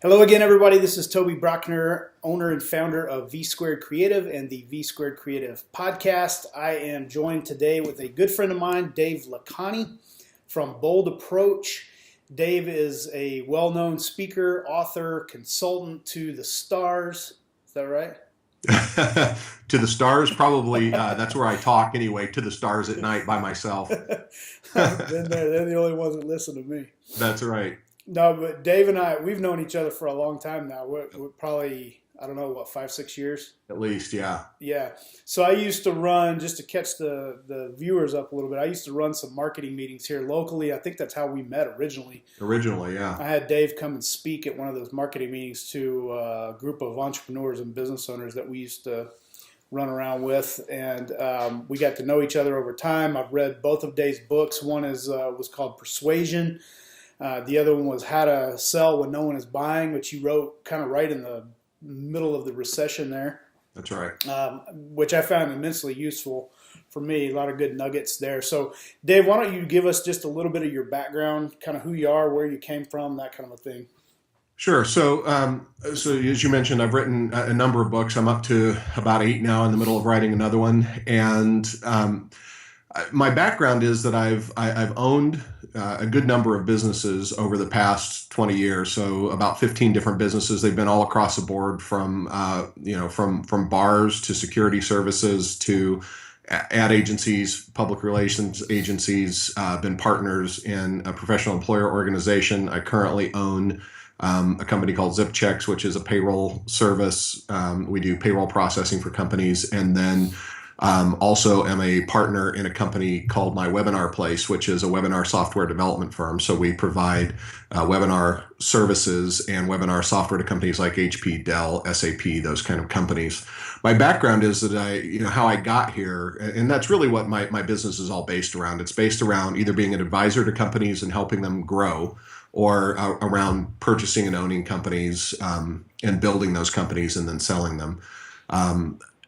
Hello again, everybody. This is Toby Brockner, owner and founder of V Squared Creative and the V Squared Creative podcast. I am joined today with a good friend of mine, Dave Lakhani from Bold Approach. Dave is a well-known speaker, author, consultant to the stars. Is that right? To the stars, probably. That's where I talk anyway, to the stars at night by myself. They're the only ones that listen to me. That's right. No, but Dave and I, we've known each other for a long time now. We're probably, I don't know, what, 5-6 years? At least, yeah. Yeah. So I used to run, just to catch the viewers up a little bit, I used to run some marketing meetings here locally. I think that's how we met originally. Originally, yeah. I had Dave come and speak at one of those marketing meetings to a group of entrepreneurs and business owners that we used to run around with. And we got to know each other over time. I've read both of Dave's books. One was called Persuasion. The other one was How to Sell When No One Is Buying, which you wrote kind of right in the middle of the recession there. That's right. Which I found immensely useful for me. A lot of good nuggets there. So, Dave, why don't you give us just a little bit of your background, kind of who you are, where you came from, that kind of a thing. Sure. So as you mentioned, I've written a number of books. I'm up to about 8 now, in the middle of writing another one. And my background is that I've owned a good number of businesses over the past 20 years. So about 15 different businesses. They've been all across the board, from from bars to security services to ad agencies, public relations agencies. Been partners in a professional employer organization. I currently own a company called Zip Checks, which is a payroll service. We do payroll processing for companies, and then also am a partner in a company called My Webinar Place, which is a webinar software development firm. So we provide webinar services and webinar software to companies like HP, Dell, SAP, those kind of companies. My background is that how I got here, and that's really what my business is all based around. It's based around either being an advisor to companies and helping them grow, or around purchasing and owning companies and building those companies and then selling them.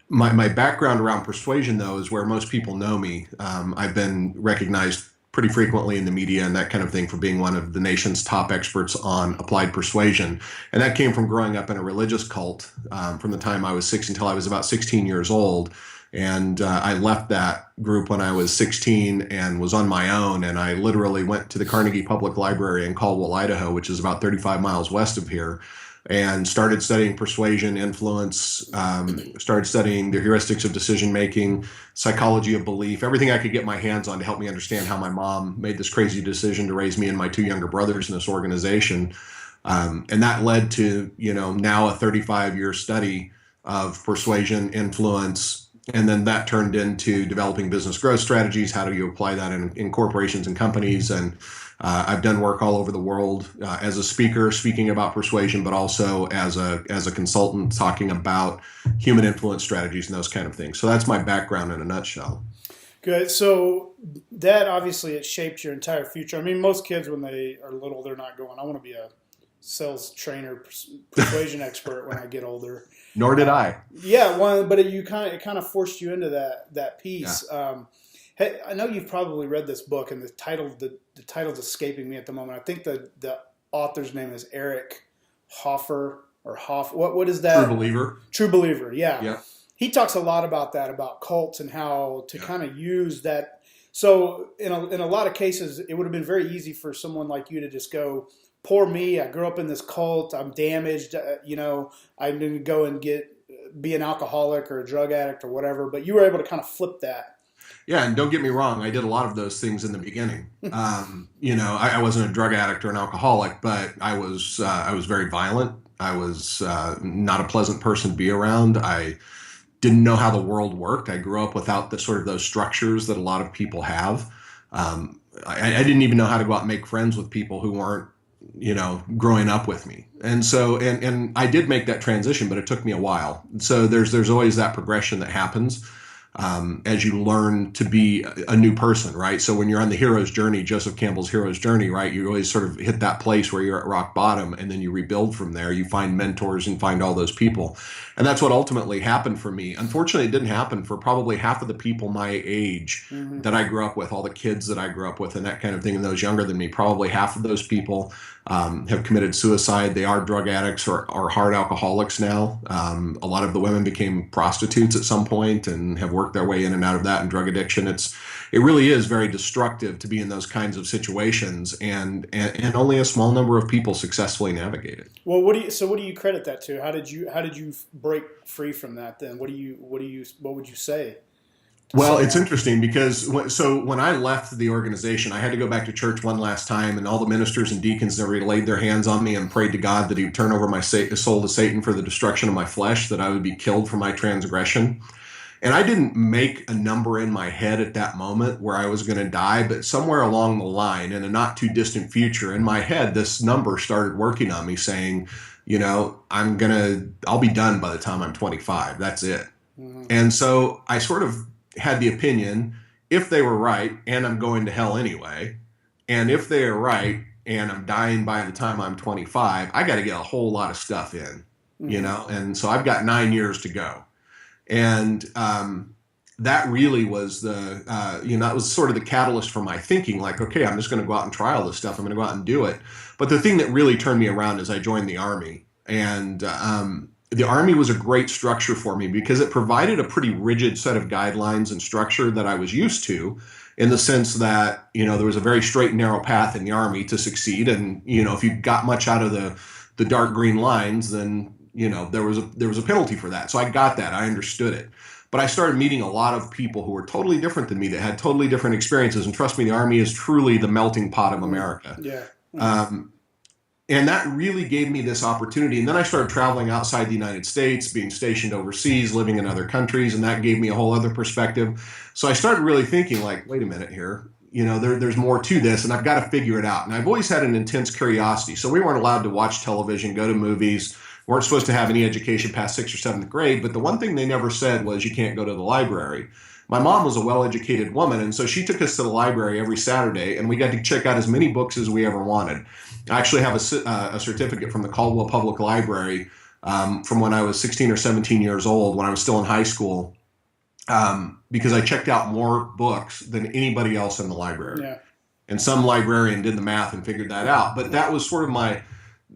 My background around persuasion, though, is where most people know me. I've been recognized pretty frequently in the media and that kind of thing for being one of the nation's top experts on applied persuasion. And that came from growing up in a religious cult from the time I was 6 until I was about 16 years old. And I left that group when I was 16 and was on my own. And I literally went to the Carnegie Public Library in Caldwell, Idaho, which is about 35 miles west of here, and started studying persuasion, influence, started studying the heuristics of decision-making, psychology of belief, everything I could get my hands on to help me understand how my mom made this crazy decision to raise me and my 2 younger brothers in this organization. And that led to, now a 35-year study of persuasion, influence, and then that turned into developing business growth strategies. How do you apply that in corporations and companies? And I've done work all over the world as a speaker, speaking about persuasion, but also as a consultant, talking about human influence strategies and those kind of things. So that's my background in a nutshell. Good. So that obviously it shaped your entire future. I mean, most kids when they are little, they're not going, I want to be a sales trainer, persuasion expert when I get older. Nor did I. Yeah, but it kind of forced you into that piece. Yeah. Hey, I know you've probably read this book, and the title's escaping me at the moment. I think the author's name is Eric Hoffer or Hoff. What is that? True Believer. True Believer. Yeah. Yeah. He talks a lot about that, about cults and how to kind of use that. So in a lot of cases, it would have been very easy for someone like you to just go, poor me, I grew up in this cult, I'm damaged, I didn't go and be an alcoholic or a drug addict or whatever, but you were able to kind of flip that. Yeah, and don't get me wrong, I did a lot of those things in the beginning. I wasn't a drug addict or an alcoholic, but I was very violent. I was not a pleasant person to be around. I didn't know how the world worked. I grew up without those structures that a lot of people have. I didn't even know how to go out and make friends with people who weren't growing up with me. And so, and I did make that transition, but it took me a while. So there's always that progression that happens as you learn to be a new person, right? So when you're on the hero's journey, Joseph Campbell's hero's journey, right? You always sort of hit that place where you're at rock bottom, and then you rebuild from there. You find mentors and find all those people. And that's what ultimately happened for me. Unfortunately, it didn't happen for probably half of the people my age that I grew up with, all the kids that I grew up with and that kind of thing, and those younger than me. Probably half of those people have committed suicide. They are drug addicts or hard alcoholics now. A lot of the women became prostitutes at some point and have worked their way in and out of that and drug addiction. It really is very destructive to be in those kinds of situations, and only a small number of people successfully navigate it. Well, what do you credit that to? How did you break free from that then? What would you say? Well, it's interesting because when I left the organization, I had to go back to church one last time, and all the ministers and deacons never laid their hands on me and prayed to God that He would turn over my soul to Satan for the destruction of my flesh, that I would be killed for my transgression. And I didn't make a number in my head at that moment where I was going to die, but somewhere along the line, in a not too distant future, in my head, this number started working on me, saying, I'll be done by the time I'm 25. That's it. Mm-hmm. And so I sort of had the opinion, if they were right and I'm going to hell anyway, and if they are right and I'm dying by the time I'm 25, I got to get a whole lot of stuff in, and so I've got 9 years to go. And that really was that was sort of the catalyst for my thinking, like, okay, I'm just going to go out and try all this stuff. I'm going to go out and do it. But the thing that really turned me around is I joined the Army, and the Army was a great structure for me because it provided a pretty rigid set of guidelines and structure that I was used to, in the sense that, there was a very straight and narrow path in the Army to succeed. And, if you got much out of the dark green lines, then, there was a penalty for that. So I got that. I understood it. But I started meeting a lot of people who were totally different than me, that had totally different experiences. And trust me, the Army is truly the melting pot of America. Yeah. And that really gave me this opportunity. And then I started traveling outside the United States, being stationed overseas, living in other countries, and that gave me a whole other perspective. So I started really thinking, like, wait a minute here, there's more to this, and I've got to figure it out. And I've always had an intense curiosity. So we weren't allowed to watch television, go to movies, weren't supposed to have any education past 6th or 7th grade. But the one thing they never said was you can't go to the library. My mom was a well-educated woman, and so she took us to the library every Saturday, and we got to check out as many books as we ever wanted. I actually have a certificate from the Caldwell Public Library from when I was 16 or 17 years old, when I was still in high school, because I checked out more books than anybody else in the library. Yeah. And some librarian did the math and figured that out. But that was sort of my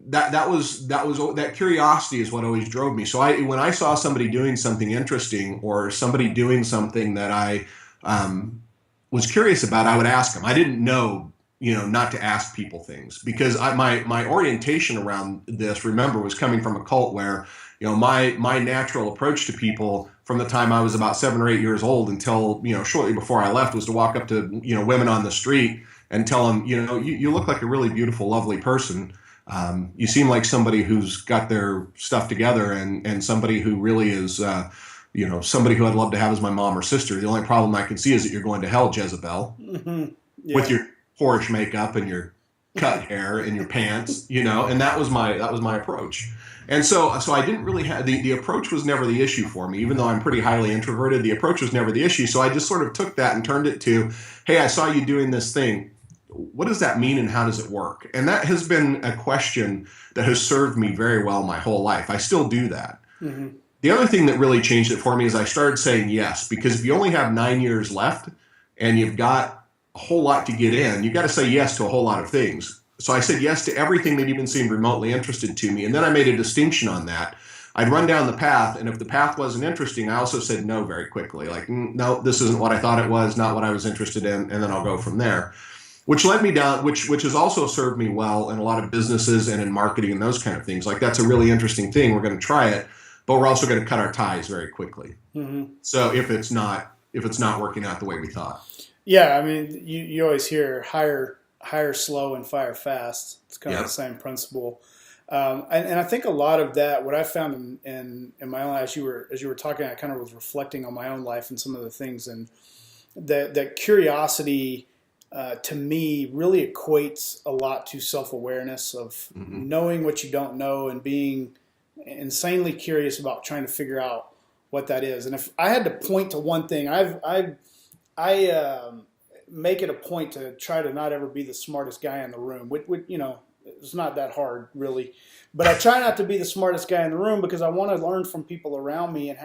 that curiosity is what always drove me. So when I saw somebody doing something interesting, or somebody doing something that I was curious about, I would ask them. I didn't know, not to ask people things, because my orientation around this, remember, was coming from a cult where, my natural approach to people from the time I was about 7 or 8 years old until, shortly before I left, was to walk up to, women on the street and tell them, you look like a really beautiful, lovely person. You seem like somebody who's got their stuff together, and somebody who really is, somebody who I'd love to have as my mom or sister. The only problem I can see is that you're going to hell, Jezebel, with your whorish makeup and your cut hair and your pants, and that was my approach. And so I didn't really have, the approach was never the issue for me, even though I'm pretty highly introverted. The approach was never the issue. So I just sort of took that and turned it to, hey, I saw you doing this thing. What does that mean, and how does it work? And that has been a question that has served me very well my whole life. I still do that. Mm-hmm. The other thing that really changed it for me is I started saying yes, because if you only have 9 years left and you've got a whole lot to get in, you got to say yes to a whole lot of things. So I said yes to everything that even seemed remotely interested to me. And then I made a distinction on that. I'd run down the path, and if the path wasn't interesting, I also said no very quickly. Like, no, this isn't what I thought it was, not what I was interested in, and then I'll go from there. Which led me down, which has also served me well in a lot of businesses and in marketing and those kind of things. Like, that's a really interesting thing. We're going to try it, but we're also going to cut our ties very quickly. Mm-hmm. So if it's not working out the way we thought. Yeah, I mean, you always hear hire slow and fire fast. It's kind of the same principle. And I think a lot of that, what I found in my own, as you were talking, I kind of was reflecting on my own life and some of the things, and that curiosity, to me, really equates a lot to self-awareness of knowing what you don't know and being insanely curious about trying to figure out what that is. And if I had to point to one thing, I make it a point to try to not ever be the smartest guy in the room. Which it's not that hard, really. But I try not to be the smartest guy in the room, because I want to learn from people around me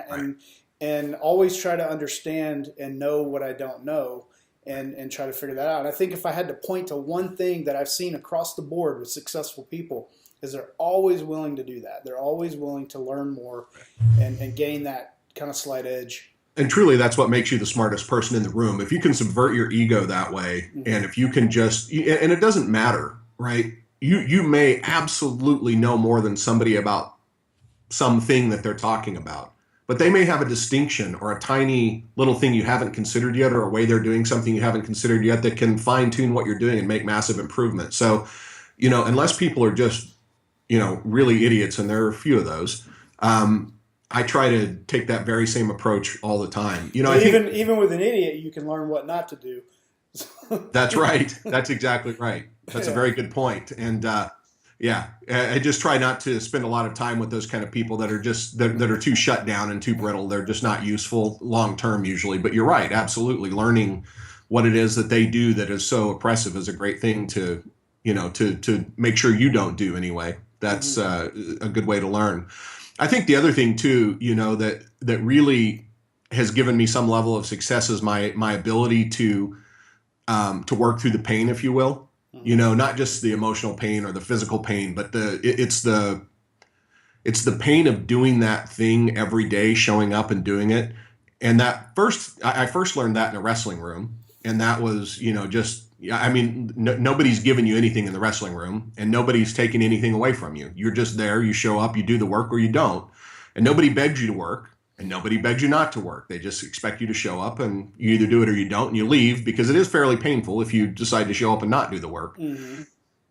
and always try to understand and know what I don't know. and try to figure that out. And I think if I had to point to one thing that I've seen across the board with successful people, is they're always willing to do that. They're always willing to learn more and gain that kind of slight edge. And truly, that's what makes you the smartest person in the room. If you can subvert your ego that way, and if you can just, and it doesn't matter, right? You may absolutely know more than somebody about something that they're talking about, but they may have a distinction or a tiny little thing you haven't considered yet, or a way they're doing something you haven't considered yet that can fine tune what you're doing and make massive improvements. So, unless people are just, really idiots, and there are a few of those, I try to take that very same approach all the time. Even with an idiot, you can learn what not to do. That's right. That's exactly right. That's a very good point. And I just try not to spend a lot of time with those kind of people that are just that are too shut down and too brittle. They're just not useful long term usually. But you're right. Absolutely, learning what it is that they do that is so oppressive is a great thing to to make sure you don't do anyway. That's a good way to learn. I think the other thing too, that really has given me some level of success is my ability to work through the pain, if you will. Not just the emotional pain or the physical pain, but it's the pain of doing that thing every day, showing up and doing it. And I first learned that in a wrestling room, and that was nobody's giving you anything in the wrestling room, and nobody's taking anything away from you. You're just there, you show up, you do the work or you don't. And nobody begs you to work, and nobody begs you not to work. They just expect you to show up, and you either do it or you don't, and you leave, because it is fairly painful if you decide to show up and not do the work. Mm-hmm.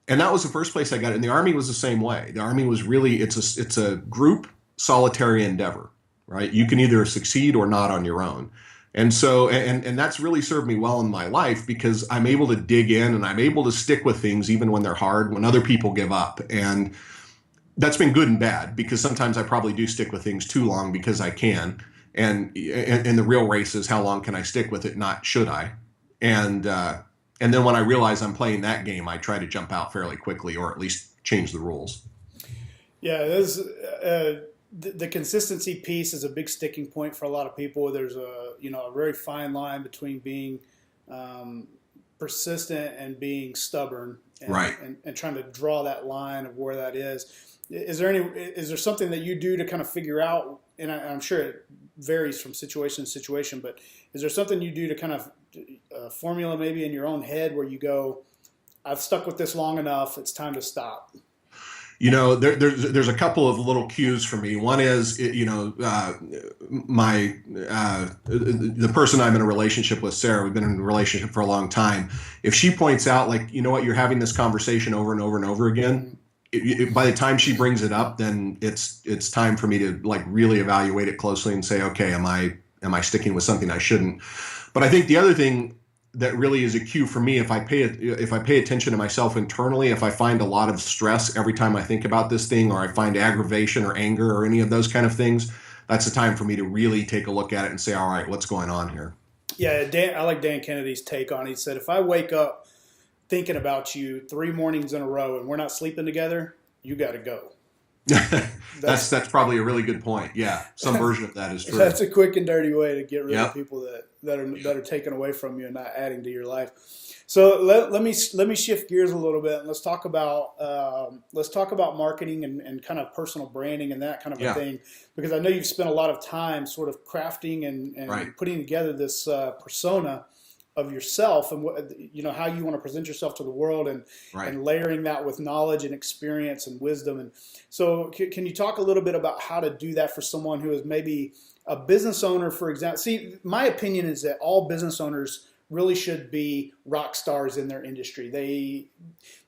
And that was the first place I got it. And the Army was the same way. The Army was really, it's a group solitary endeavor, right? You can either succeed or not on your own. And so, and that's really served me well in my life, because I'm able to dig in and I'm able to stick with things even when they're hard, when other people give up. And that's been good and bad, because sometimes I probably do stick with things too long because I can. And the real race is how long can I stick with it, not should I. And then when I realize I'm playing that game, I try to jump out fairly quickly, or at least change the rules. Yeah, the consistency piece is a big sticking point for a lot of people. There's a very fine line between being persistent and being stubborn, and, right, and trying to draw that line of where that is. Is there something that you do to kind of figure out? And I'm sure it varies from situation to situation, but is there something you do to kind of formula maybe in your own head where you go, I've stuck with this long enough, it's time to stop? There's a couple of little cues for me. One is, the person I'm in a relationship with, Sarah, we've been in a relationship for a long time. If she points out, like, you're having this conversation over and over and over again, by the time she brings it up, then it's time for me to really evaluate it closely and say, okay, am I sticking with something I shouldn't? But I think the other thing that really is a cue for me, if I pay attention to myself internally, if I find a lot of stress every time I think about this thing, or I find aggravation or anger or any of those kind of things, that's the time for me to really take a look at it and say, all right, what's going on here? Yeah, I like Dan Kennedy's take on it. He said, if I wake up thinking about you 3 mornings in a row and we're not sleeping together, you got to go. That's probably a really good point. Yeah, some version of that is true. That's a quick and dirty way to get rid of people that are taken away from you and not adding to your life. So let me shift gears a little bit, and let's talk about marketing and kind of personal branding and that kind of a thing, because I know you've spent a lot of time sort of crafting and putting together this persona of yourself, and how you want to present yourself to the world, and layering that with knowledge and experience and wisdom. And so can you talk a little bit about how to do that for someone who is maybe a business owner, for example? See, my opinion is that all business owners really should be rock stars in their industry.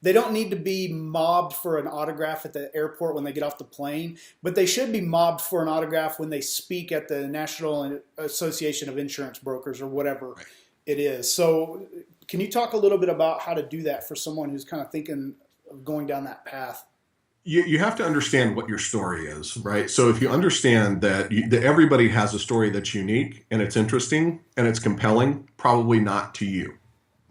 They don't need to be mobbed for an autograph at the airport when they get off the plane, but they should be mobbed for an autograph when they speak at the National Association of Insurance Brokers or whatever it is. So can you talk a little bit about how to do that for someone who's kind of thinking of going down that path? You have to understand what your story is, right? So if you understand that everybody has a story that's unique and it's interesting and it's compelling, probably not to you,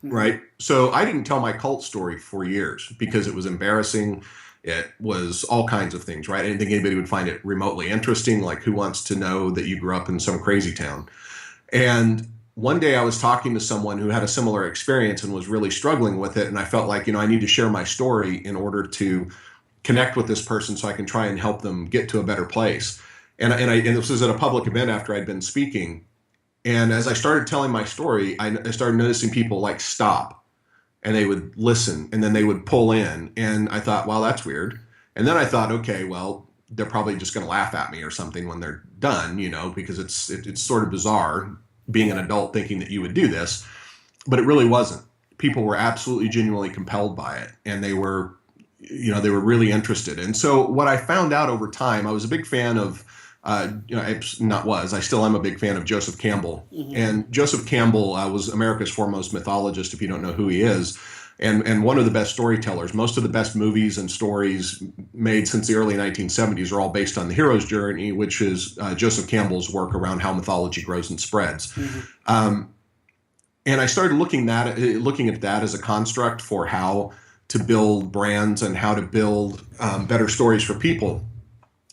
right? So I didn't tell my cult story for years because it was embarrassing. It was all kinds of things, right? I didn't think anybody would find it remotely interesting. Like, who wants to know that you grew up in some crazy town? And one day I was talking to someone who had a similar experience and was really struggling with it. And I felt like, I need to share my story in order to connect with this person so I can try and help them get to a better place. And this was at a public event after I'd been speaking. And as I started telling my story, I started noticing people like stop and they would listen and then they would pull in. And I thought, well, that's weird. And then I thought, okay, well, they're probably just going to laugh at me or something when they're done, because it's sort of bizarre being an adult thinking that you would do this, but it really wasn't. People were absolutely genuinely compelled by it, and they were really interested. And so what I found out over time, I was a big fan of, I still am a big fan of Joseph Campbell. Mm-hmm. And Joseph Campbell was America's foremost mythologist, if you don't know who he is, and one of the best storytellers. Most of the best movies and stories made since the early 1970s are all based on the hero's journey, which is Joseph Campbell's work around how mythology grows and spreads. Mm-hmm. And I started looking at that as a construct for how to build brands and how to build better stories for people.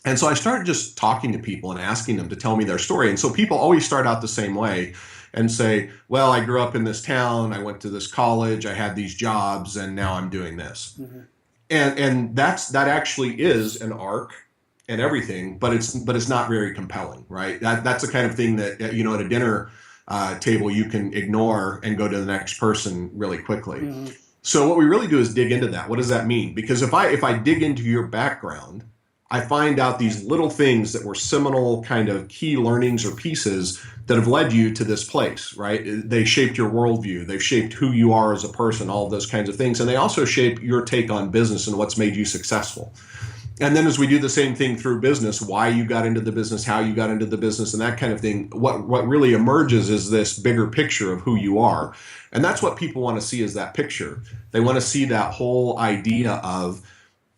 And so I started just talking to people and asking them to tell me their story. And so people always start out the same way and say, well, I grew up in this town, I went to this college, I had these jobs, and now I'm doing this. Mm-hmm. And that actually is an arc and everything, but it's not very compelling, right? That's the kind of thing that, at a dinner table you can ignore and go to the next person really quickly. Mm-hmm. So what we really do is dig into that. What does that mean? Because if I dig into your background, I find out these little things that were seminal kind of key learnings or pieces that have led you to this place, right? They shaped your worldview. They've shaped who you are as a person, all of those kinds of things. And they also shape your take on business and what's made you successful. And then as we do the same thing through business, why you got into the business, how you got into the business, and that kind of thing, what really emerges is this bigger picture of who you are. And that's what people want to see, is that picture. They want to see that whole idea of,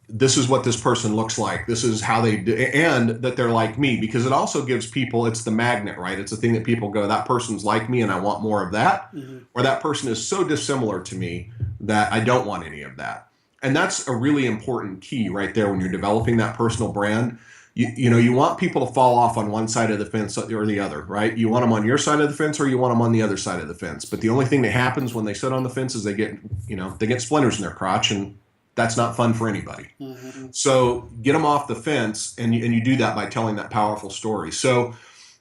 this is what this person looks like. This is how they do, and that they're like me, because it also gives people, it's the magnet, right? It's the thing that people go, that person's like me and I want more of that. Mm-hmm. Or that person is so dissimilar to me that I don't want any of that. And that's a really important key right there when you're developing that personal brand. You want people to fall off on one side of the fence or the other, right? You want them on your side of the fence or you want them on the other side of the fence. But the only thing that happens when they sit on the fence is they get splinters in their crotch, and that's not fun for anybody. Mm-hmm. So get them off the fence, and you do that by telling that powerful story. So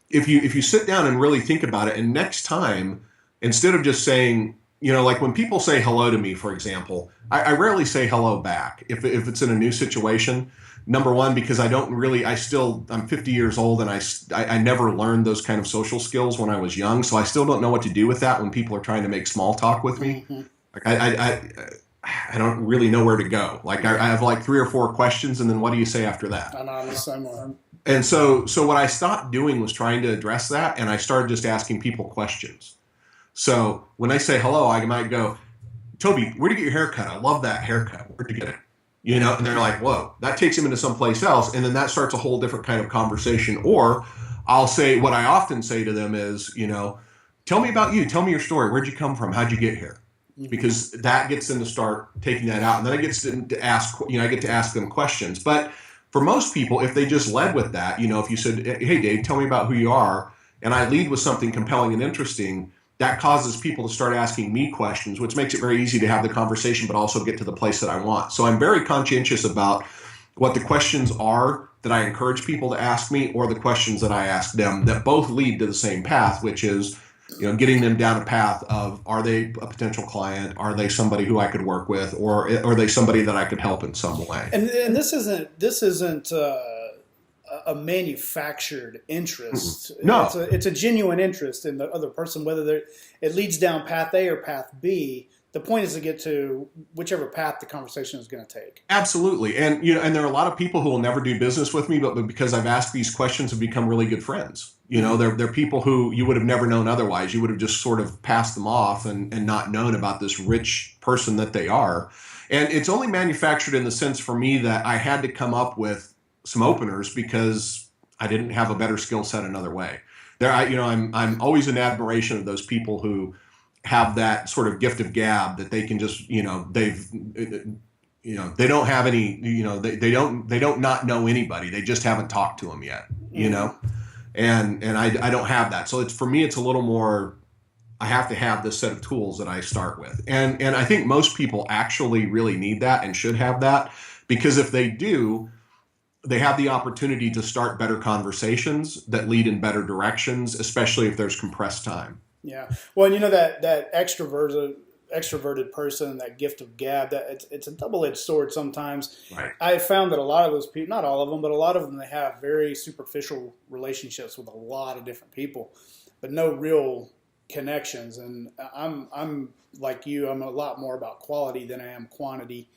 if you sit down and really think about it, and next time, instead of just saying, like when people say hello to me, for example, I rarely say hello back if it's in a new situation. Number one, because I'm 50 years old and I never learned those kind of social skills when I was young. So I still don't know what to do with that when people are trying to make small talk with me. Mm-hmm. Like I don't really know where to go. Like I have like 3 or 4 questions, and then what do you say after that? I know, I'm the same one. And so what I stopped doing was trying to address that, and I started just asking people questions. So when I say hello, I might go, Toby, where'd you get your haircut? I love that haircut. Where'd you get it? And they're like, whoa, that takes them into someplace else. And then that starts a whole different kind of conversation. Or I'll say, what I often say to them is, tell me about you. Tell me your story. Where'd you come from? How'd you get here? Because that gets them to start taking that out. And then I get to ask, I get to ask them questions. But for most people, if they just led with that, if you said, hey, Dave, tell me about who you are, and I lead with something compelling and interesting, that causes people to start asking me questions, which makes it very easy to have the conversation, but also get to the place that I want. So I'm very conscientious about what the questions are that I encourage people to ask me, or the questions that I ask them, that both lead to the same path, which is, getting them down a path of, are they a potential client? Are they somebody who I could work with, or are they somebody that I could help in some way? And this isn't a manufactured interest. Mm-hmm. No, it's a genuine interest in the other person, whether it leads down path A or path B. The point is to get to whichever path the conversation is going to take. Absolutely. And and there are a lot of people who will never do business with me, but because I've asked these questions, have become really good friends. They're people who you would have never known otherwise. You would have just sort of passed them off and not known about this rich person that they are. And it's only manufactured in the sense for me that I had to come up with some openers because I didn't have a better skill set another way. I'm always in admiration of those people who have that sort of gift of gab, that they can just, they don't have any, they don't not know anybody. They just haven't talked to them yet, and I don't have that. So for me, it's a little more I have to have this set of tools that I start with. And I think most people actually really need that and should have that, because if they do, they have the opportunity to start better conversations that lead in better directions, especially if there's compressed time. Yeah. Well, and that extroverted person, that gift of gab, that it's a double-edged sword sometimes. Right. I found that a lot of those people, not all of them, but a lot of them, they have very superficial relationships with a lot of different people, but no real connections. And I'm like you, I'm a lot more about quality than I am quantity.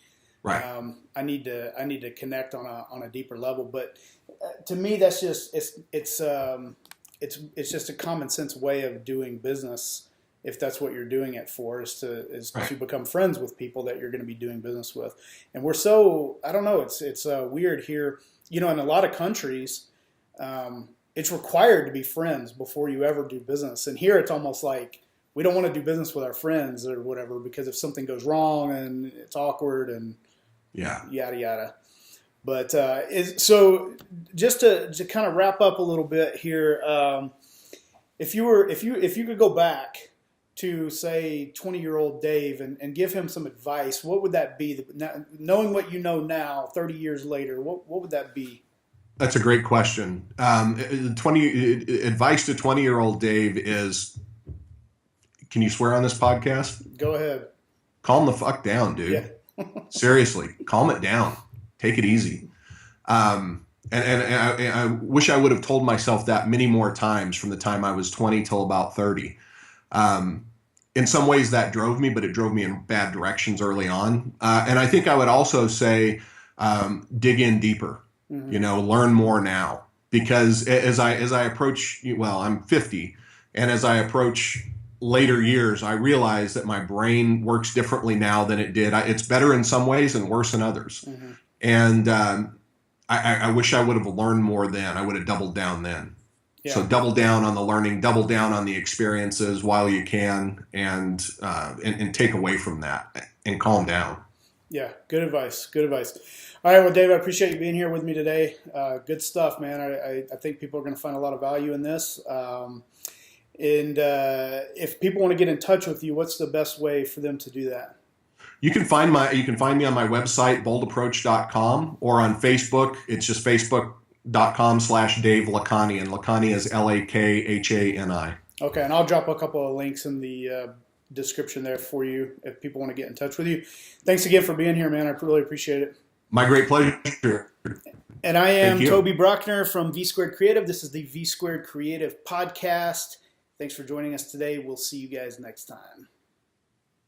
Right. I need to connect on a deeper level. But to me, that's just it's just a common sense way of doing business. If that's what you're doing it for, is Right. to become friends with people that you're going to be doing business with. And we're so, I don't know, it's weird here. In a lot of countries, it's required to be friends before you ever do business. And here it's almost like we don't want to do business with our friends or whatever, because if something goes wrong and it's awkward and Yeah. yada yada. But so just to kind of wrap up a little bit here, if you could go back to, say, 20-year-old Dave and give him some advice, what would that be? Knowing what you know now, 30 years later, what would that be? That's a great question. Advice to 20-year-old Dave is, can you swear on this podcast? Go ahead. Calm the fuck down, dude. Yeah. Seriously, calm it down. Take it easy. And I wish I would have told myself that many more times from the time I was 20 till about 30. In some ways that drove me, but it drove me in bad directions early on. And I think I would also say, dig in deeper, learn more now, because as I approach, well, I'm 50, and as I approach later years, I realize that my brain works differently now than it did. It's better in some ways and worse in others. Mm-hmm. And I wish I would have learned more then. I would have doubled down then. Yeah. So double down on the learning, double down on the experiences while you can, and take away from that and calm down. Yeah, good advice. Good advice. All right, well, Dave, I appreciate you being here with me today. Good stuff, man. I think people are going to find a lot of value in this. And if people want to get in touch with you, what's the best way for them to do that? You can find me on my website, boldapproach.com, or on Facebook. It's just facebook.com/Dave Lakhani, and Lakhani is Lakhani. Okay, and I'll drop a couple of links in the description there for you if people want to get in touch with you. Thanks again for being here, man. I really appreciate it. My great pleasure. And I am Toby Brockner from V Squared Creative. This is the V Squared Creative Podcast. Thanks for joining us today. We'll see you guys next time.